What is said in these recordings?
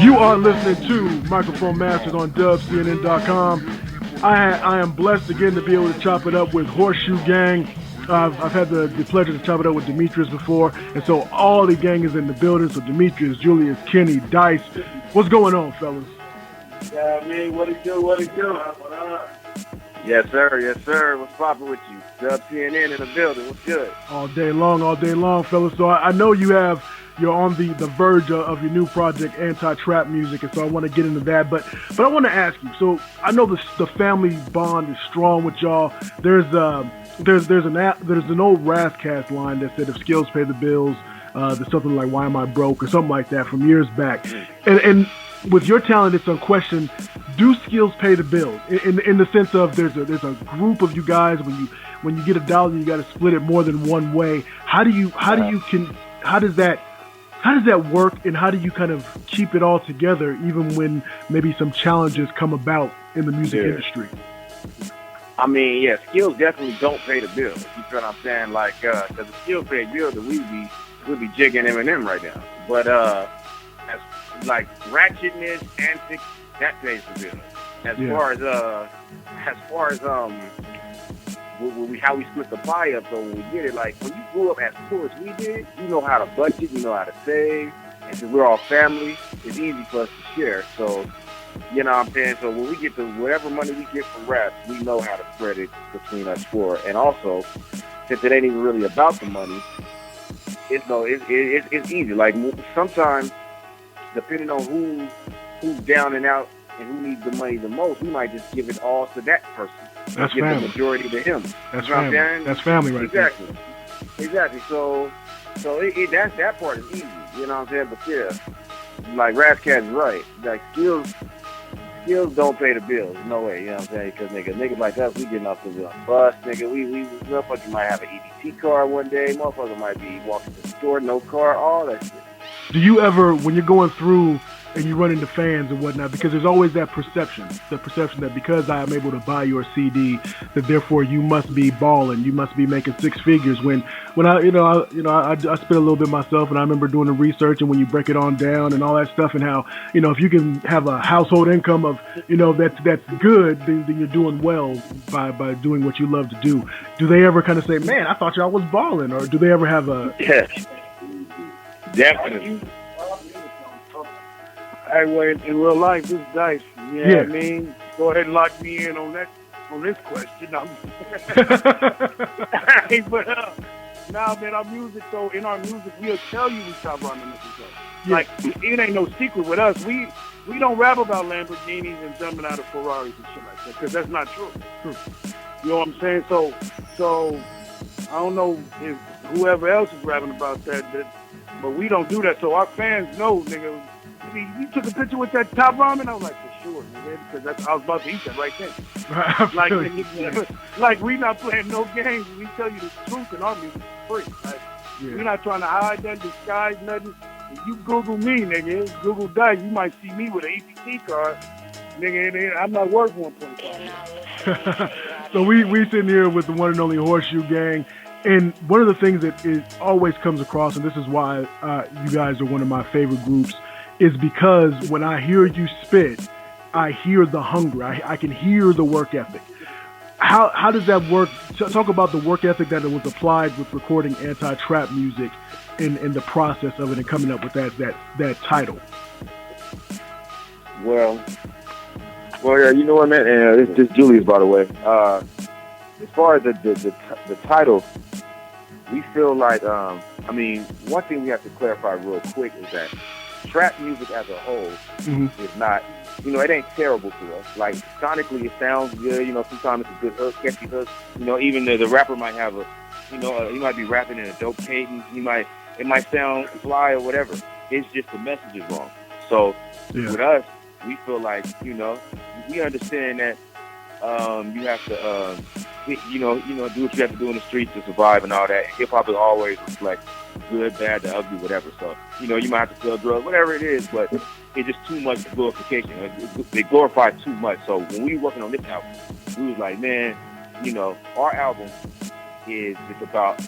You are listening to Microphone Masters on dubcnn.com. I am blessed again to be able to chop it up with Horseshoe Gang. I've had the pleasure to chop it up with Demetrius before, and so all the gang is in the building. So Demetrius, Julius, Kenny, Dice, what's going on, fellas? Yeah, man, what it do? What up? Yes, sir. What's poppin' with you? Dub CNN in the building. What's good? All day long, fellas. So I know you're on the verge of your new project, anti-trap music, and so I want to get into that. But I want to ask you. So I know the family bond is strong with y'all. There's an old Razzcast line that said if skills pay the bills, there's something like why am I broke or something like that from years back. And with your talent, it's unquestioned. Do skills pay the bills? In the sense of there's a group of you guys when you get $1, you got to split it more than one way. How does that work, and how do you kind of keep it all together even when maybe some challenges come about in the music industry? I mean, yeah, skills definitely don't pay the bills. You know what I'm saying? Like, because the skills pay bills, we'd be jigging Eminem right now. But as like ratchetness, antics, that pays the bills. As far as how we split the pie up, though, when we get it, like when you grew up as poor as we did, you know how to budget, you know how to save, and since we're all family, it's easy for us to share. So, you know what I'm saying? So when we get to whatever money we get from rap, we know how to spread it between us four. And also, since it ain't even really about the money, it's easy. Like sometimes, depending on who's down and out and who needs the money the most, we might just give it all to that person. That's give family. The majority to him. That's family. That's family right there. Exactly. So that part is easy. You know what I'm saying? But yeah, like Razzcast is right. Like skills don't pay the bills. No way. You know what I'm saying? Because niggas like us, we getting off the bus. Nigga, we motherfucker might have an EBT card one day. Motherfucker might be walking to the store, no car, all that shit. Do you ever, when you're going through and you run into fans and whatnot, because there's always that perception that because I am able to buy your CD, that therefore you must be balling, you must be making six figures. When I spit a little bit myself, and I remember doing the research, and when you break it on down and all that stuff, and how if you can have a household income of that's good, then you're doing well by doing what you love to do. Do they ever kind of say, man, I thought y'all was balling, or do they ever have a? Yes, definitely. Hey, well, in real life, this is Dice. You know what I mean? Go ahead and lock me in on this question. But nah, man, our music, though, in our music, we'll tell you we stop running this show. Yeah. Like, it ain't no secret with us. We don't rap about Lamborghinis and jumping out of Ferraris and shit like that, because that's not true. You know what I'm saying? So I don't know if whoever else is rapping about that, but we don't do that. So our fans know, nigga. You took a picture with that top ramen? I was like, for sure, nigga, because I was about to eat that right then. Like we not playing no games. We tell you the truth, and our music's free. Like, we're not trying to hide that, disguise nothing. If you Google me, nigga, Google Dice, you might see me with an EBT card. Nigga, I'm not worth 1.5. So we sitting here with the one and only Horseshoe Gang. And one of the things that always comes across, and this is why you guys are one of my favorite groups, is because when I hear you spit, I hear the hunger. I can hear the work ethic. How does that work? Talk about the work ethic that was applied with recording anti-trap music in the process of it and coming up with that title. Well, yeah, you know what, man? And this Julius, by the way. As far as the title, we feel like, one thing we have to clarify real quick is that trap music as a whole is not, it ain't terrible to us. Like, sonically, it sounds good. Sometimes it's a good hook, catchy hook. Even the rapper might have he might be rapping in a dope cadence. It might sound fly or whatever. It's just the message is wrong. So with us, we feel like, we understand that you have to, do what you have to do in the streets to survive and all that. Hip hop will always reflect good, bad, the ugly, whatever. So, you might have to sell drugs, whatever it is, but it's just too much glorification. They glorify too much. So when we were working on this album, we was like, man, our album is about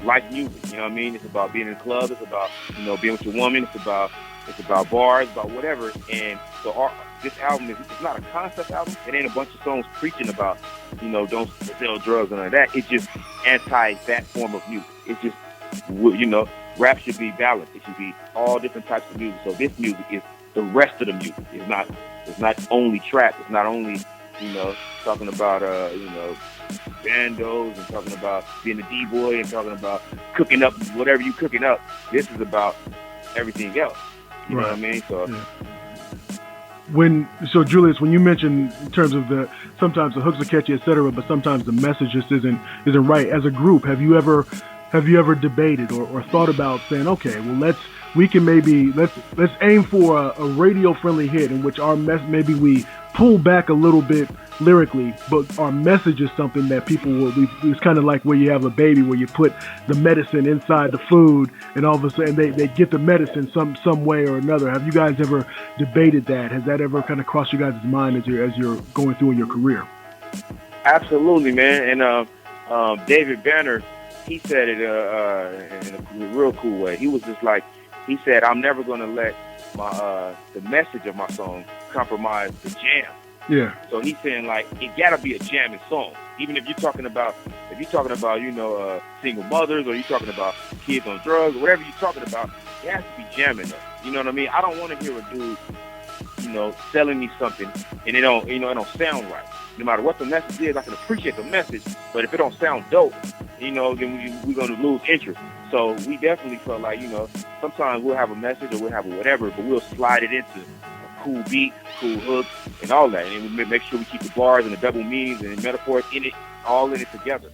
life music. You know what I mean? It's about being in the club. It's about, you know, being with your woman. It's about bars, about whatever. And so this album it's not a concept album. It ain't a bunch of songs preaching about, you know, don't sell drugs and all that. It's just anti that form of music. It's just, you know, rap should be balanced. It should be all different types of music. So this music is the rest of the music. It's not only trap. It's not only, you know, talking about you know, bandos and talking about being a D-boy and talking about cooking up whatever you cooking up. This is about everything else. You know what I mean? So. Yeah. So Julius, when you mentioned in terms of sometimes the hooks are catchy, etc., but sometimes the message just isn't right. As a group, have you ever debated or thought about saying, okay, well let's aim for a radio friendly hit in which maybe we pull back a little bit lyrically, but our message is something that people will be. It's kind of like where you have a baby where you put the medicine inside the food and all of a sudden they get the medicine some way or another. Have you guys ever debated that? Has that ever kind of crossed you guys' mind as you're going through in your career? Absolutely, man. And David Banner, he said it in a real cool way. He was just like, he said, I'm never going to let the message of my song compromise the jam. Yeah. So he's saying, like, it gotta be a jamming song. Even if you're talking about, you know, single mothers, or you're talking about kids on drugs, or whatever you're talking about, it has to be jamming though. You know what I mean? I don't want to hear a dude, you know, selling me something and it don't sound right. No matter what the message is, I can appreciate the message, but if it don't sound dope, you know, then we're going to lose interest. So we definitely felt like, you know, sometimes we'll have a message or we'll have a whatever, but we'll slide it into a cool beat, cool hook, and all that. And we make sure we keep the bars and the double meanings and the metaphors in it, all in it together.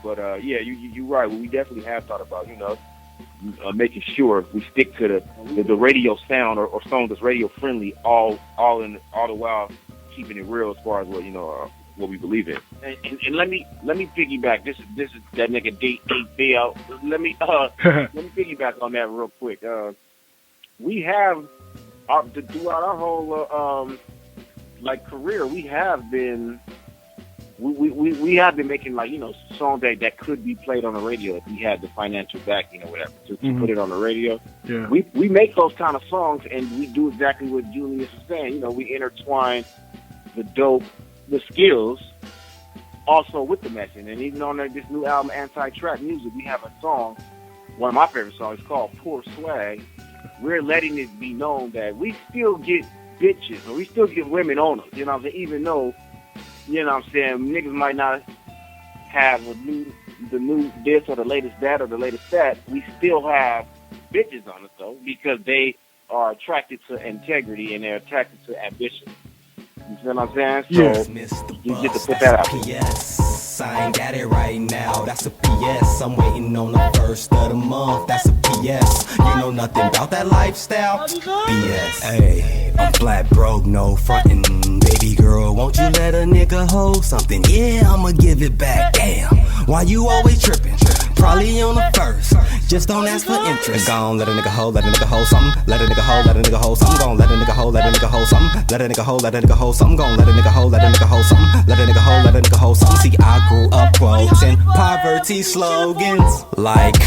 But yeah, you're right. We definitely have thought about, you know, making sure we stick to the radio sound or songs that's radio friendly, all the while keeping it real as far as what, you know, what we believe in. And let me piggyback. This is that nigga D8BL. Let me piggyback on that real quick. We have throughout our whole like career, we have been making, like, you know, songs that could be played on the radio if we had the financial backing or whatever to put it on the radio. Yeah. We make those kind of songs and we do exactly what Julius is saying. You know, we intertwine the skills also with the message. And even on this new album, Anti-Trap Music, we have a song, one of my favorite songs, called Poor Swag. We're letting it be known that we still get bitches, or we still get women on us, you know what I'm saying? Even though, you know what I'm saying, niggas might not have the new this or the latest that or the latest that, we still have bitches on us though, because they are attracted to integrity and they're attracted to ambition. You see what I'm saying? Yes. So you get to put that out. PS, I ain't got it right now. That's a PS. I'm waiting on the first of the month. That's a PS. You know nothing about that lifestyle. PS. Hey, I'm flat broke, no frontin'. Baby girl, won't you let a nigga hold something? Yeah, I'ma give it back. Damn, why you always trippin'? Probably on the first. Just don't ask for interest. Gon' let a nigga hold something. Let a nigga hold something. Gon' let a nigga hold something. Let a nigga hold something. Gon' let a nigga hold something. Let a nigga hold something. See, I grew up quoting poverty slogans like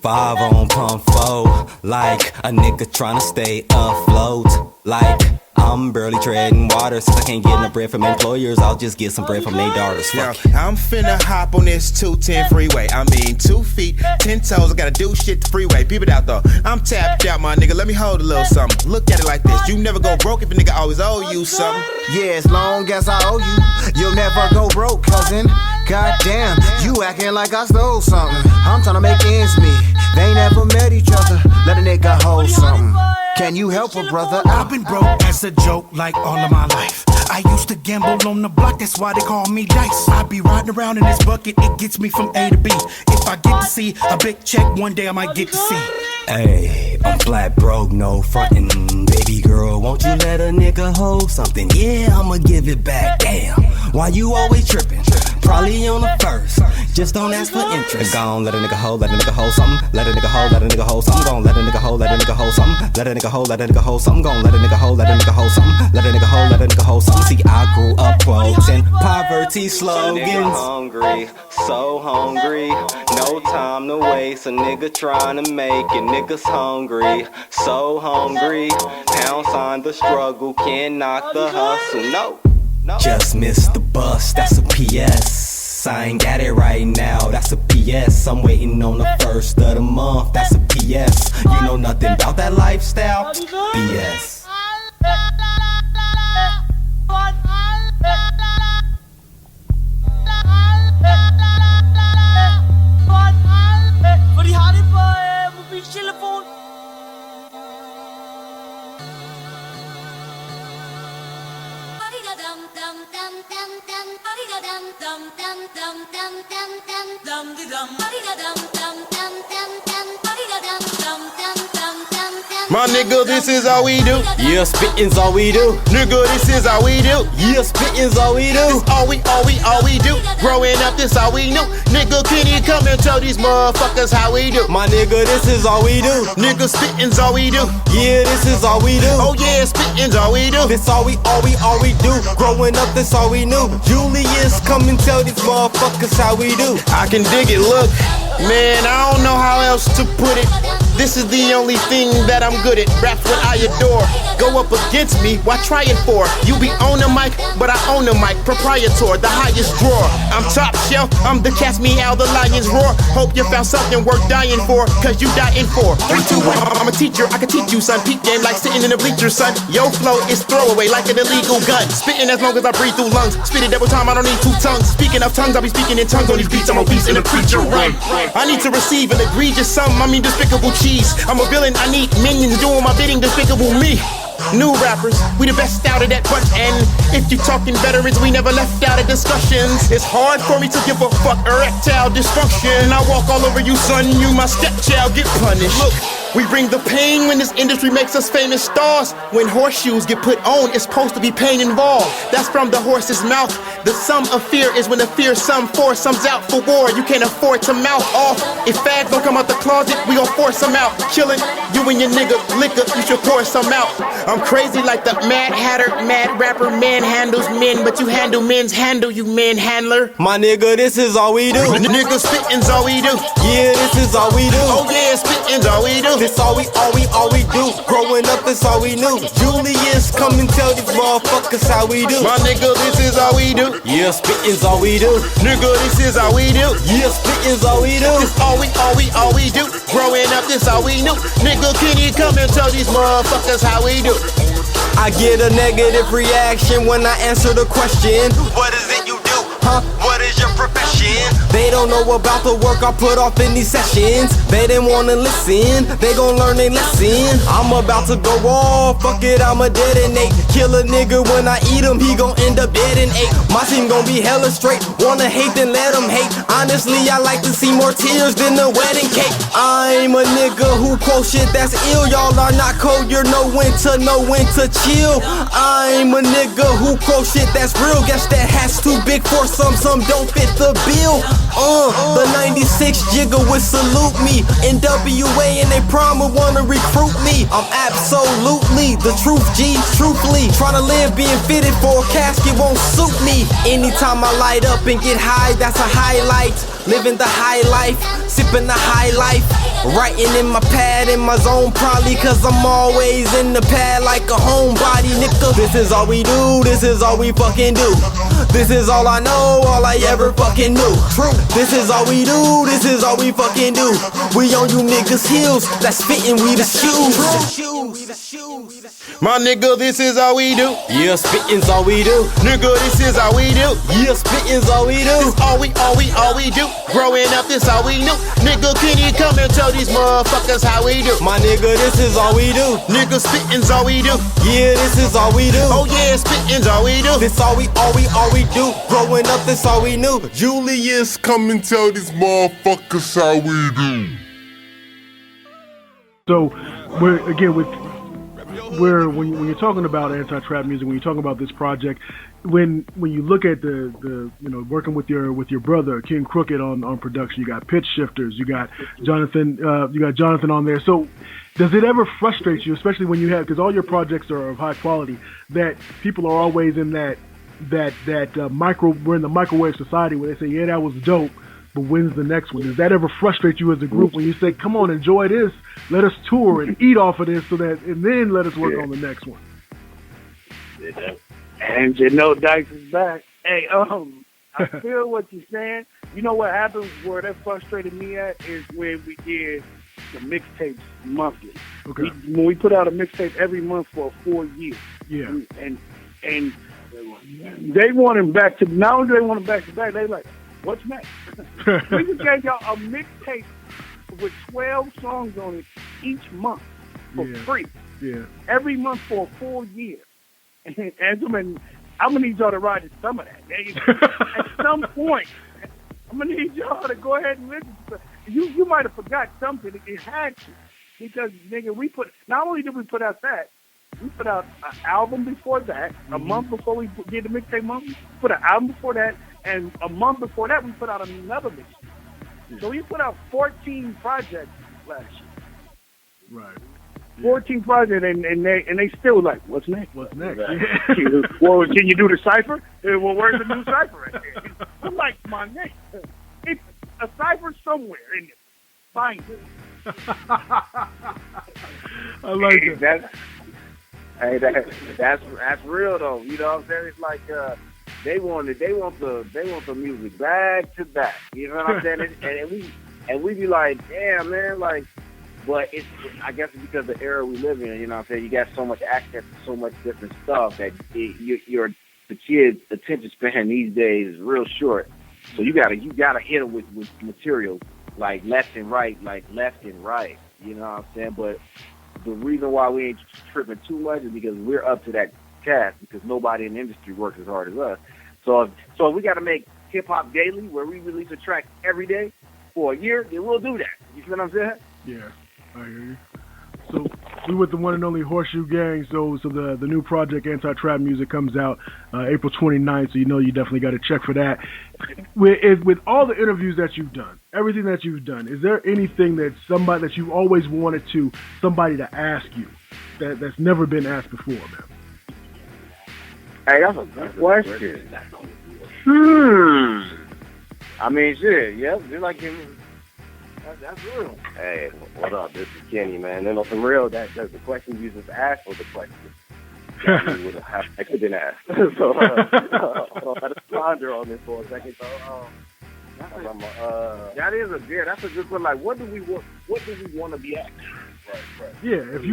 5 on pump 4. Like a nigga tryna stay afloat. Like I'm barely treading water. Since I can't get no bread from employers, I'll just get some bread from their daughters. Yo, I'm finna hop on this 210 freeway. I mean, 2 feet, 10 toes. I gotta do shit the freeway. Peep it out though. I'm tapped out, my nigga. Let me hold a little something. Look at it like this. You never go broke if a nigga always owe you something. Yeah, as long as I owe you, you'll never go broke, cousin. Goddamn, you acting like I stole something. I'm tryna make ends meet. They ain't never met each other. Let a nigga hold something. Can you help a brother? I've been broke as a joke like all of my life. I used to gamble on the block, that's why they call me Dice. I be riding around in this bucket, it gets me from A to B. If I get to see a big check, one day I might get to see. Hey, I'm flat broke, no frontin'. Baby girl, won't you let a nigga hold something? Yeah, I'ma give it back. Damn, why you always trippin'? probably on the first. Just don't ask for interest. Gone, let a nigga hold, let a nigga hold something. Let a nigga hold, let a nigga hold something. Gon' let a nigga hold, let a nigga hold something. Let a nigga hold, let a nigga hold something. Gon' let a nigga hold, let a nigga hold something. Let a nigga hold, let a nigga hold something. See, I grew up quoting poverty slogans. Nigga hungry, so hungry. No time to waste. A nigga trying to make it. Niggas hungry, so hungry. Pound sign the struggle, can't knock the hustle. No. Just missed the bus, that's a PS. I ain't got it right now, that's a PS. I'm waiting on the first of the month, that's a PS. You know nothing about that lifestyle? BS. For de har det på mobiltelefon. My nigga, this is all we do. Yeah, spitting's all we do. Nigga, this is all we do. Yeah, spitting's all we do. This all we do. Growing up, this all we knew. Nigga, can you come and tell these motherfuckers how we do? My nigga, this is all we do. Nigga, spitting's all we do. Yeah, this is all we do. Oh yeah, spitting's all we do. This all we do. Growing up, this all we knew. Julius, come and tell these motherfuckers how we do. I can dig it, look. Man, I don't know how else to put it. This is the only thing that I'm good at. Rap's what I adore. Go up against me, why try it for? You be on the mic, but I own the mic. Proprietor, the highest drawer. I'm top shelf, I'm the cast me out, the lion's roar. Hope you found something worth dying for, cause you dying for. 3, 2, 1, I'm a teacher, I can teach you, son. Peep game like sitting in the bleachers, son. Yo flow is throwaway like an illegal gun. Spitting as long as I breathe through lungs. Spit it double time, I don't need 2 tongues. Speaking of tongues, I'll be speaking in tongues on these beats. I'm obese and a preacher run. I need to receive an egregious sum, I mean despicable cheese. I'm a villain, I need minions doing my bidding, despicable me. New rappers, we the best out of that bunch. And if you talking veterans, we never left out of discussions. It's hard for me to give a fuck erectile dysfunction. I walk all over you, son, you my stepchild, get punished. Look, we bring the pain when this industry makes us famous stars. When horseshoes get put on, it's supposed to be pain involved. That's from the horse's mouth. The sum of fear is when the fearsome foursome's out for war. You can't afford to mouth off. If fags don't come out the closet, we gon' force them out. Chillin', you and your nigga liquor, you should pour some out. I'm crazy like the Mad Hatter, mad rapper, man handles men, but you handle men's handle, you manhandler. My nigga, this is all we do. Nigga, spitting's all we do. Yeah, this is all we do. Oh yeah, spitting's all we do. This all we do. Growing up, this all we knew. Julius, come and tell these motherfuckers how we do. My nigga, this is all we do. Yeah, spitting's all we do. Nigga, this is all we do. Yeah, spitting's all we do. This all we do. Growing up, this all we knew. Nigga, can you come and tell these motherfuckers how we do? I get a negative reaction when I answer the question. What is it you do? Huh? What is your profession? They don't know about the work I put off in these sessions. They didn't wanna listen, they gon' learn their lesson. I'm about to go off, fuck it, I'ma detonate. Kill a nigga when I eat him, he gon' end up dead in 8. My team gon' be hella straight, wanna hate then let him hate. Honestly, I like to see more tears than the wedding cake. I'm a nigga who quote shit that's ill. Y'all are not cold, you're know when to chill. I'm a nigga who quote shit that's real. Guess that hat's too big for some don't fit the bill. The 96 jigger would salute me. NWA and they prime would wanna recruit me. I'm absolutely the truth, G, truthfully. Tryna live being fitted for a casket won't suit me. Anytime I light up and get high, that's a highlight. Living the high life, sipping the high life. Writing in my pad, in my zone, probably cause I'm always in the pad like a homebody, nigga. This is all we do, this is all we fucking do. This is all I know, all I ever fucking knew. True, this is all we do, this is all we fucking do. We on you niggas' heels, that's fitting, we the shoes. My nigga, this is all we do. Yeah, spitting's all we do. Nigga, this is all we do. Yeah, spitting's all we do. This all we do. Growing up, this all we knew. Nigga, can you come and tell these motherfuckers how we do? My nigga, this is all we do. Nigga, spitting's all we do. Yeah, this is all we do. Oh yeah, spitting's all we do. This all we do. Growing up, this all we knew. Julius, come and tell these motherfuckers how we do. So, we're again with where when you're talking about anti-trap music, when you're talking about this project, when you look at the working with your brother King Crooked on production, you got Pitch Shifters, you got Jonathan on there. So does it ever frustrate you, especially when you have, because all your projects are of high quality, that people are always in that we're in the microwave society where they say, yeah, that was dope, but when's the next one? Does that ever frustrate you as a group when you say, come on, enjoy this, let us tour and eat off of this, and then let us work on the next one? And Dice is back. Hey, I feel what you're saying. You know what happens where that frustrated me at is when we did the mixtapes monthly. Okay. When we put out a mixtape every month for 4 years. Yeah. And they want him back to, not only do they want him back to back, they like, what's next? We just gave y'all a mixtape with 12 songs on it each month for free. Yeah. Every month for 4 years. And I'm going to need y'all to ride to some of that. At some point, I'm going to need y'all to go ahead and listen to it. You might have forgot something. It had to. Because, nigga, not only did we put out that, we put out an album before that, a month before we did the mixtape month. We put an album before that, and a month before that, we put out another mixtape. Yeah. So we put out 14 projects last year. Right. 14 projects, and they still like, what's next? What's next? Well, can you do the cipher? Well, where's the new cipher right there? I'm like, my nigga, it's a cipher somewhere in it. Find it. I like that. That's real though. You know what I'm saying? It's like they want the music back to back. You know what I'm saying? and we be like, damn man, like. But I guess it's because of the era we live in, you know what I'm saying? You got so much access to so much different stuff that the kids' attention span these days is real short. So you gotta hit them with material like left and right, you know what I'm saying? But the reason why we ain't tripping too much is because we're up to that task because nobody in the industry works as hard as us. So if we gotta make hip hop daily where we release a track every day for a year, then we'll do that. You see what I'm saying? Yeah. I hear you. So we with the one and only Horseshoe Gang. So the new project Anti-Trap Music comes out April 29th. So you definitely got to check for that. With all the interviews that you've done, everything that you've done, is there anything that you always wanted somebody to ask you that's never been asked before, man? Hey, that's a good question. I mean, shit. Yeah, just like him. That's real. Hey, what up? This is Kenny, man. And on some real, that's the question you just asked was the question. I couldn't ask. So I had to ponder on this for a second. So, that's a good one. Like, what do we want to be asked? Right. Yeah, if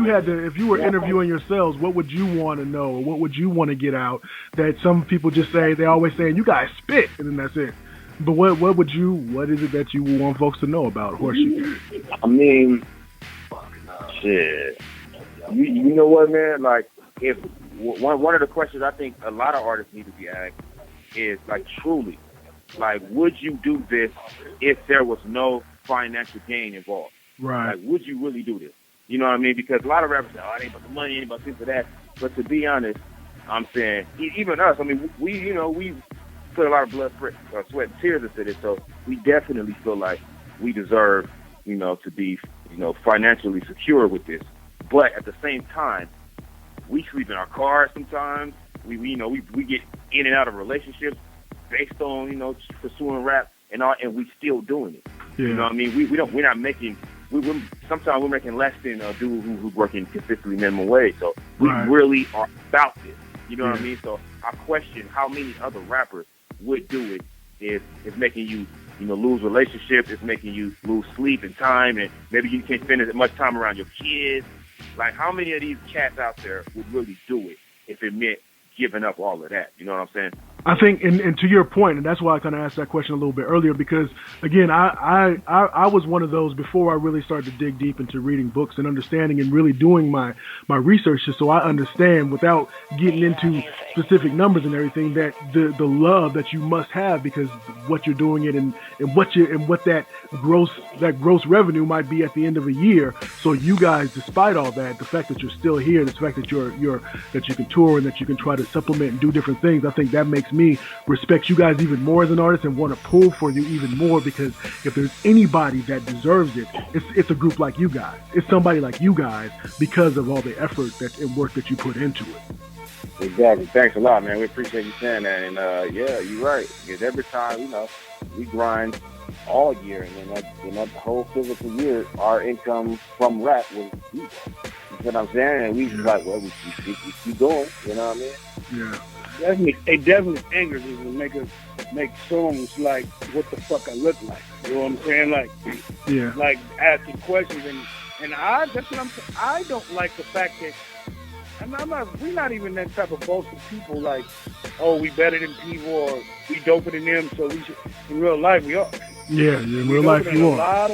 you were interviewing yourselves, what would you want to know, or what would you want to get out that some people just say? They always saying, "You guys spit," and then that's it. But what is it that you want folks to know about Horseshoe? I mean, shit. You know what, man? Like, if one of the questions I think a lot of artists need to be asked is, like, truly, like, would you do this if there was no financial gain involved? Right. Like, would you really do this? You know what I mean? Because a lot of rappers say, oh, it ain't about the money, it ain't about this or that. But to be honest, I'm saying, even us, I mean, we put a lot of blood, sweat, and tears into this, so we definitely feel like we deserve, to be, financially secure with this. But at the same time, we sleep in our cars sometimes. We get in and out of relationships based on, pursuing rap and all, and we still doing it. Yeah. You know what I mean? We're not making. Sometimes we're making less than a dude who's working consistently minimum wage. So we really are about this. You know what I mean? So I question how many other rappers would do it is making you, lose relationships. It's making you lose sleep and time, and maybe you can't spend as much time around your kids. Like, how many of these cats out there would really do it if it meant giving up all of that? You know what I'm saying? I think, and to your point, and that's why I kind of asked that question a little bit earlier, because again, I was one of those before I really started to dig deep into reading books and understanding and really doing my research, just so I understand without getting into specific numbers and everything, that the love that you must have, because what you're doing it and what that gross revenue might be at the end of a year. So you guys, despite all that, the fact that you're still here, the fact that that you can tour and that you can try to supplement and do different things, I think that makes me respect you guys even more as an artist and want to pull for you even more, because if there's anybody that deserves it, it's a group like you guys. It's somebody like you guys, because of all the effort and work that you put into it. Exactly. Thanks a lot, man. We appreciate you saying that. And yeah, you're right. Because every time, we grind all year, and then that whole physical year, our income from rap was zero. You know what I'm saying? And we just like, well, we keep going. You know what I mean? Yeah. It definitely angers us to make songs like "What the Fuck I Look Like." You know what I'm saying? Like, yeah, like asking questions, and that's what I'm saying. I don't like the fact that, and we're not even that type of boastful people. Like, oh, we better than people, or we doper than them. So we should. In real life, we are. Yeah, in real life, you are.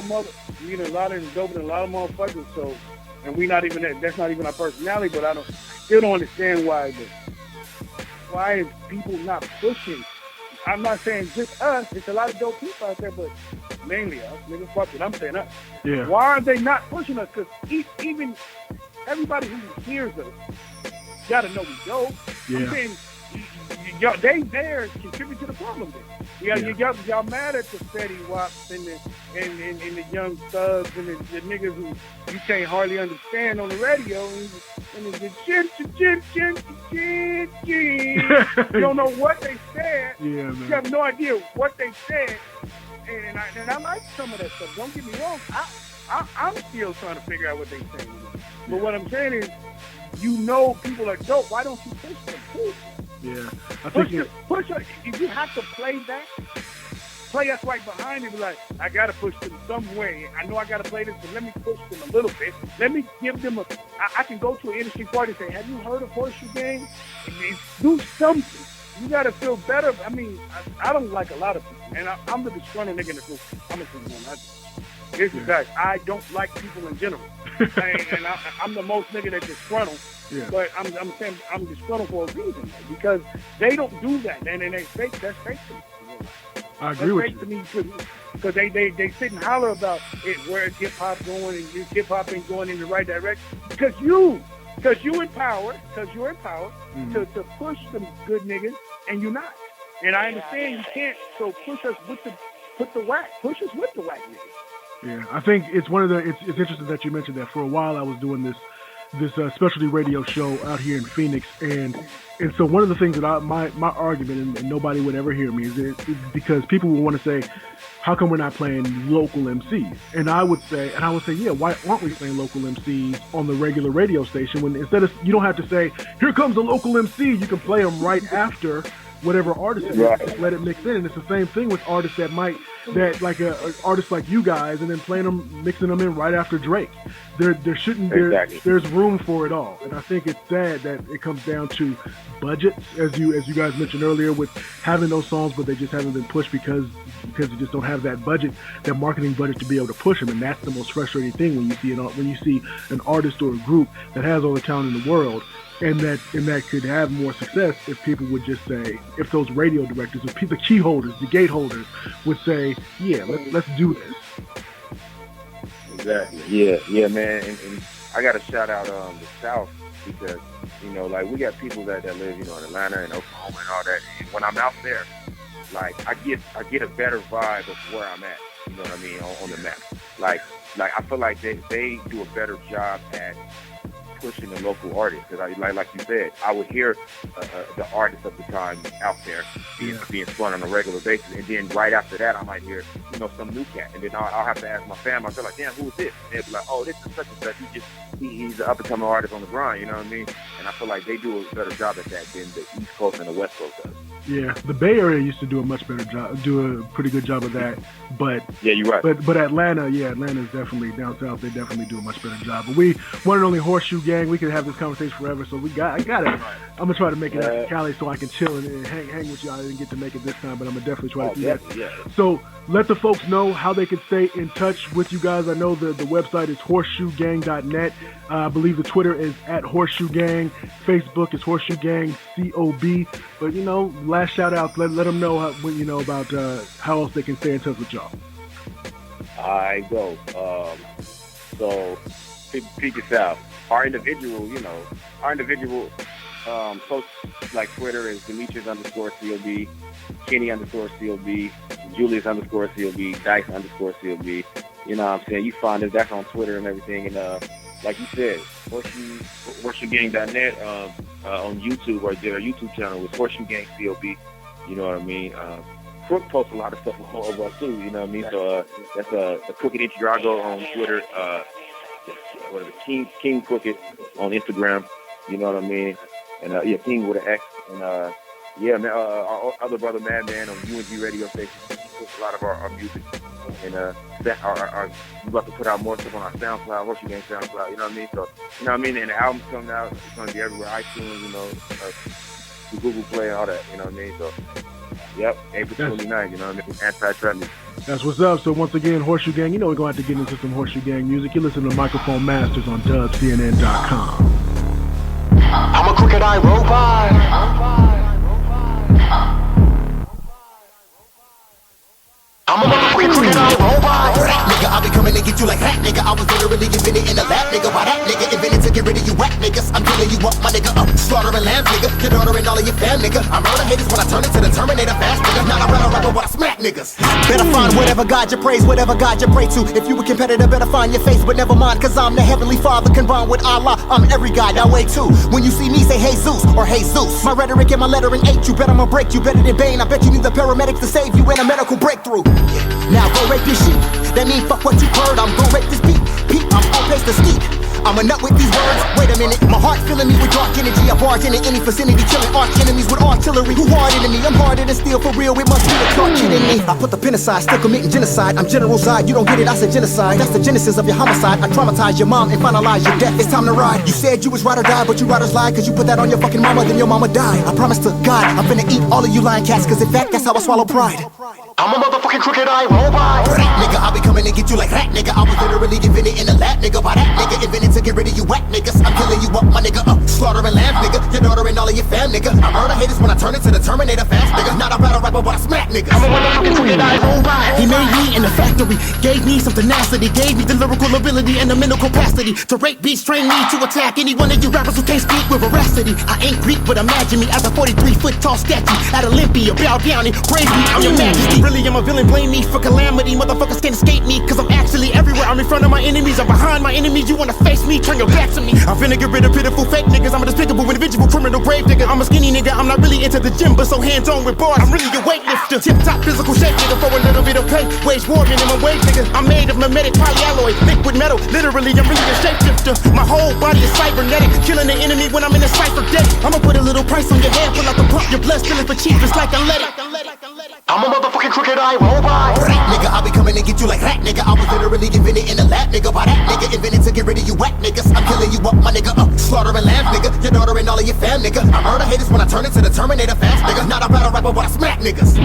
We a lot of doper than a lot of motherfuckers. So, and we not even that's not even our personality. But I still don't understand why is people not pushing? I'm not saying just us. It's a lot of dope people out there, but mainly us. Nigga, fuck it. I'm saying us. Yeah. Why are they not pushing us? Because even everybody who hears us gotta know we dope. Yeah. I'm saying they there contribute to the problem. Y'all mad at the Fetty Wops and the young thugs and the niggas who you can't hardly understand on the radio and the you don't know what they said. Yeah, man. You have no idea what they said. And I like some of that stuff. Don't get me wrong. I'm still trying to figure out what they saying. But what I'm saying is, people are dope. Why don't you push them too? Yeah, I think push us. If you have to play us right behind it. Be like, I gotta push them some way. I know I gotta play this, but let me push them a little bit. Let me give them I can go to an industry party and say, have you heard of Horseshoe Gang? And do something. You gotta feel better. I mean, I don't like a lot of people, and I'm the disgruntled nigga in the group. I'm a one. This is guys. I don't like people in general, and I'm the most nigga that's disgruntled. Yeah. But I'm saying I'm disgruntled for a reason, because they don't do that, and they fake. That's fake to me. I agree with you. That's fake to me because they sit and holler about it, where is hip hop going, and hip hop ain't going in the right direction. Because you're empowered mm-hmm. to push some good niggas, and you're not. And I understand you can't. So push us with the whack. Push us with the whack niggas. Yeah, I think it's it's interesting that you mentioned that. For a while, I was doing this specialty radio show out here in Phoenix, and so one of the things that my argument, and nobody would ever hear me, is because people would want to say, how come we're not playing local MCs? And I would say, yeah, why aren't we playing local MCs on the regular radio station, when instead of, you don't have to say, here comes a local MC, you can play them right after whatever artist it is, right. Let it mix in. And it's the same thing with artists that like a artist like you guys, and then mixing them in right after Drake. There's room for it all. And I think it's sad that it comes down to budgets, as you guys mentioned earlier, with having those songs, but they just haven't been pushed because you just don't have that budget, that marketing budget to be able to push them. And that's the most frustrating thing when you see an artist or a group that has all the talent in the world, and that could have more success if people would just say, if those radio directors, if the key holders, the gate holders would say, yeah, let's do this. Exactly. Yeah, man. And I got to shout out the South, because like we got people that live in Atlanta and Oklahoma and all that. And when I'm out there, like I get a better vibe of where I'm at. You know what I mean, on the map. Like I feel like they do a better job at pushing the local artists, because like you said, I would hear the artists of the time out there being spun on a regular basis, and then right after that, I might hear some new cat, and then I'll have to ask my family. I'll be like, damn, who is this? And they'll be like, oh, this is such and such. He's an up and coming artist on the grind. You know what I mean? And I feel like they do a better job at that than the East Coast and the West Coast does. Yeah, the Bay Area used to do a much better job, do a pretty good job of that. But yeah, you're right. But Atlanta, Atlanta's definitely down south. They definitely do a much better job. But we one and only Horseshoe Gang. We could have this conversation forever. So I got it. I'm gonna try to make it out to Cali so I can chill and hang with y'all. I didn't get to make it this time, but I'm gonna definitely try to do that. Yeah. So let the folks know how they can stay in touch with you guys. I know the website is horseshoegang.net. I believe the Twitter is at Horseshoe Gang. Facebook is Horseshoe Gang COB. But last shout out. Let them know about how else they can stay in touch with y'all. I go. So peek us out. Our individual posts like Twitter is Demetrius_COB, Kenny_COB, Julius_COB, Dice_COB. You know what I'm saying? You find us. That's on Twitter and everything. And like you said, HorseshoeGang.net on YouTube, or their YouTube channel is Horseshoe Gang COB. You know what I mean? Crook posts a lot of stuff over us too. You know what I mean? So that's a Crooked Drago on Twitter. King Crooked on Instagram. You know what I mean? And King with an X. And man, our other brother Madman on UNG radio station. He puts a lot of our music. And we about to put out more stuff on our SoundCloud, Horseshoe Gang SoundCloud. You know what I mean? So and the album's coming out. It's gonna be everywhere. iTunes, Google Play, all that. You know what I mean? So. Yep, April 29th, you know what I mean? Anti-trap music. That's what's up. So once again, Horseshoe Gang, we're going to have to get into some Horseshoe Gang music. You listen to Microphone Masters on dubcnn.com. I'm a crooked eye robot. I'm a motherfucking crooked eye robot. Nigga, I'll be coming to get you like that, nigga. I was literally giving it in the lab, nigga. Why that nigga invented to get rid of you whack niggas? I'm killing you up, my nigga, up. Slaughtering lambs, nigga. Your daughter and all of your fam, nigga. I murder haters when I turn into the Terminator fast, nigga. Not a rapper, but I smack niggas. Better find whatever God you praise, whatever God you pray to. If you a competitor, better find your face, but never mind, cause I'm the Heavenly Father combined with Allah. I'm every God, Yahweh too. When you see me, say hey Zeus or hey Zeus. My rhetoric and my lettering ain't you bet I'ma break you better than Bane. I bet you need the paramedics to save you in a medical breakthrough. Now go rape this shit. That mean fuck what you heard. I'm gon' rape this beat. Pete, I'm on pace to sneak. I'm a nut with these words. Wait a minute, my heart filling me with dark energy. I barge into any vicinity, killing arch enemies with artillery. Who harder than me? I'm harder than steel for real. It must be the dark shit in me. I put the pen aside, still committing genocide. I'm General Zod, you don't get it, I said genocide. That's the genesis of your homicide. I traumatize your mom and finalize your death. It's time to ride. You said you was ride or die, but you riders lie, cause you put that on your fucking mama, then your mama died. I promise to God, I'm finna eat all of you lying cats, cause in fact, that's how I swallow pride. I'm a motherfucking crooked eye robot. Nigga, I'll be coming to get you like that, nigga. I was literally giving it in the lab, nigga. Why that nigga invented to get rid of you whack niggas? I'm killing you up, my nigga, up. Slaughtering lambs, nigga. Your daughter and all of your fam, nigga. I murder haters when I turn into the Terminator fast, nigga. Not a battle rapper, but I smack niggas. I'm a motherfucking crooked eye robot. He made me in the factory, gave me some tenacity, gave me the lyrical ability and the mental capacity to rape beats, train me to attack any one of you rappers who can't speak with veracity. I ain't Greek, but imagine me as a 43-foot tall statue at Olympia, bow down and praise me, I'm your majesty. Really, I'm a villain, blame me for calamity. Motherfuckers can't escape me, cause I'm actually everywhere. I'm in front of my enemies, I'm behind my enemies. You wanna face me, turn your back to me. I'm finna get rid of pitiful fake niggas. I'm a despicable individual, criminal grave digger. I'm a skinny nigga, I'm not really into the gym, but so hands-on with bars. I'm really a weightlifter, tip-top physical shape nigga. For a little bit of pay, wage war minimum wage nigga. I'm made of mimetic polyalloy, liquid metal. Literally, I'm really a shapeshifter. My whole body is cybernetic, killing the enemy when I'm in a cipher deck. I'ma put a little price on your head, pull out the pump, your blood stealing for cheap, just like athletic. I'm a motherfucking crooked eye robot. Nigga, I'll be coming to get you like that, nigga. I was literally giving it in the lab, nigga. Why that nigga invented to get rid of you whack niggas? I'm killing you up, my nigga, up. Slaughtering lambs, nigga. Your daughter and all of your fam, nigga. I murder haters when I turn into the Terminator fast, nigga. Not a battle rapper, but I smack niggas.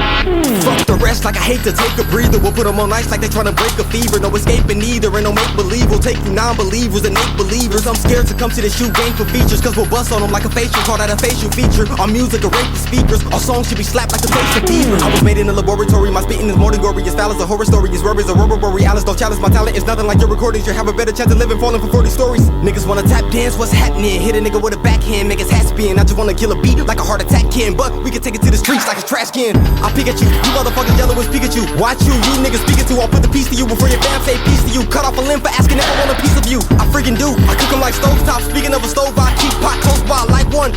Fuck the rest, like I hate to take a breather. We'll put them on ice like they tryna break a fever. No escaping either, and no make-believe. We'll take you non-believers and make believers. I'm scared to come to the shoe game for features, cause we'll bust on them like a facial. Call that a facial feature. Our music will rape the speakers. Our songs should be slapped like the face of fever. I was made in the laboratory. My spitting is more than gory. As foul as a horror story. As rubber as a rubber borealis. Don't challenge my talent. It's nothing like your recordings. You have a better chance of living falling for 40 stories. Niggas wanna tap dance, what's happening? Hit a nigga with a backhand, make his hat spin. I just wanna kill a beat like a heart attack can. But we can take it to the streets like a trash can. I pick at you, you motherfuckers yellow as Pikachu. Watch you niggas speaking to. I'll put the piece to you before your fam say peace to you. Cut off a limb for asking if I want a piece of you. I freaking do, I cook them like stovetop. Speaking of a stove, I keep pot close by. Light one,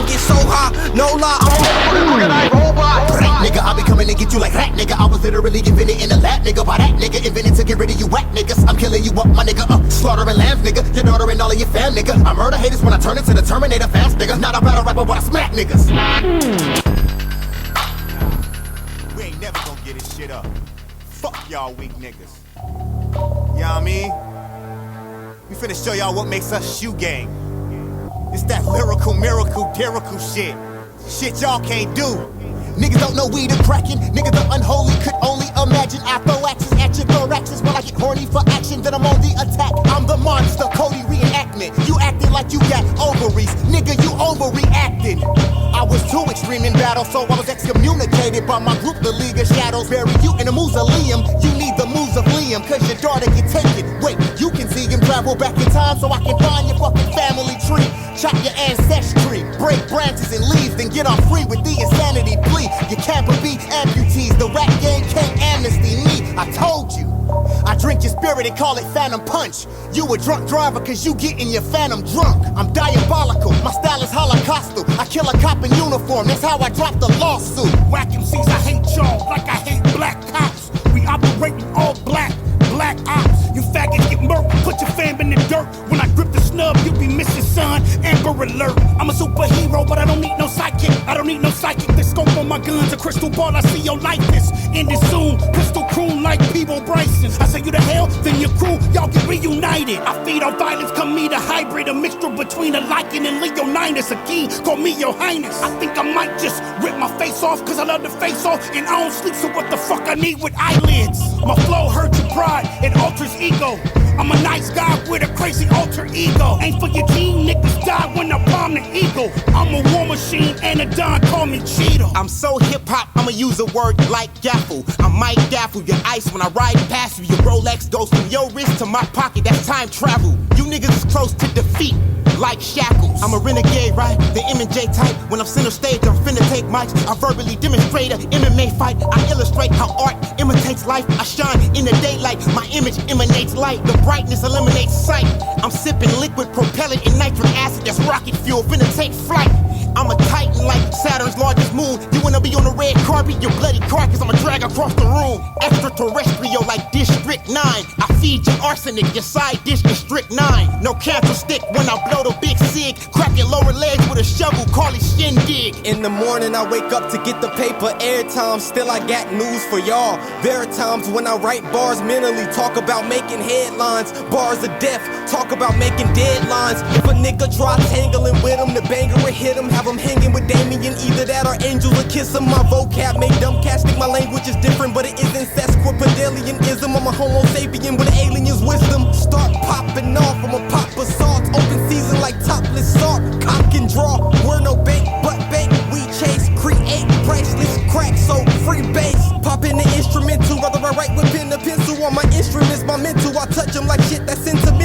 get so high. No lie, I'm a motherfucking crooked eye robot. Nigga, I'll be coming to get you like that, nigga. I was literally giving it in the lab, nigga. Why that nigga invented to get rid of you whack niggas? I'm killing you up, my nigga, up. Slaughtering lambs, nigga. Your daughter and all of your fam, nigga. I murder haters when I turn into the Terminator fast, nigga. Not a battle rapper, but I smack niggas. get his shit up. Fuck y'all weak niggas. You know what I mean? We finna show y'all what makes us Shoe Gang. It's that lyrical miracle, lyrical shit. Shit y'all can't do. Niggas don't know we the crackin', niggas the unholy could only imagine. I throw axes at your thoraxes when I get horny for action, then I'm on the attack. I'm the monster, Cody reenactment. You acting like you got ovaries, nigga, you overreacting. I was too extreme in battle, so I was excommunicated by my group, the League of Shadows. Bury you in a mausoleum, you need the moves of Liam, cause your daughter get taken. Wait, you can see him travel back in time so I can find your fucking family tree. Chop your ancestry, break branches and leaves, then get off free with the insanity plea. You can't be amputees, the rap game can't amnesty me. I told you, I drink your spirit and call it phantom punch. You a drunk driver cause you getting your phantom drunk. I'm diabolical, my style is holocaustal. I kill a cop in uniform, that's how I drop the lawsuit. Whack MCs, I hate y'all like I hate black cops. We operating all black ops. You faggots get murked, put your fam in the dirt. When I grip the snub, you be missing, son. Amber alert. I'm a superhero, but I don't need no sidekick. I don't need no psychic. The scope on my guns, a crystal ball. I see your likeness. Ending soon, pistol croon like Peebo Bryson. I say you to hell, then your crew, y'all get reunited. I feed on violence, come meet a hybrid, a mixture between a Lycan and Leonidas. A king, call me your highness. I think I might just rip my face off, cause I love to face off, and I don't sleep, so what the fuck I need with eyelids? My flow hurts your pride, it alters ego. I'm a nice guy with a crazy alter ego. Ain't for your team, niggas die when I palm the eagle. I'm a war machine and a don call me Cheeto. I'm so hip-hop, I'ma use a word like gaffle. I might gaffle your ice when I ride past you. Your Rolex goes from your wrist to my pocket, that's time travel. You niggas is close to defeat, like shackles. I'm a renegade, right? The M&J type. When I'm center stage, I'm finna take mics. I verbally demonstrate a MMA fight. I illustrate how art imitates life. I shine in the daylight. My image emanates light. The brightness eliminates sight. I'm sipping liquid propellant and nitric acid. That's rocket fuel, finna take flight. I'm a titan like Saturn's largest moon. You wanna be on the red carpet, you bloody carcass, I'ma drag across the room. Extraterrestrial like District 9. I feed your arsenic, your side dish District 9. No cancer stick when I blow the big cig. Crack your lower legs with a shovel, call it shindig. In the morning I wake up to get the paper airtime. Still I got news for y'all. There are times when I write bars mentally, talk about making headlines. Bars of death, talk about making deadlines. If a nigga try tangling with him, the banger will hit him. Have him hanging with Damien, either that or Angel will kiss him. My vocab make dumb cats think my language is different, but it isn't sesquipedalianism. I'm a homo sapien with alien's wisdom. Start popping off, I'm a pop assault. Open season like topless salt. Cock and draw, we're no bank, but bank. We chase, create, priceless crack, so free bass. Pop in the instrumental, whether I write with pen or pencil on my instruments, my mental. I touch them like shit that's sentimental.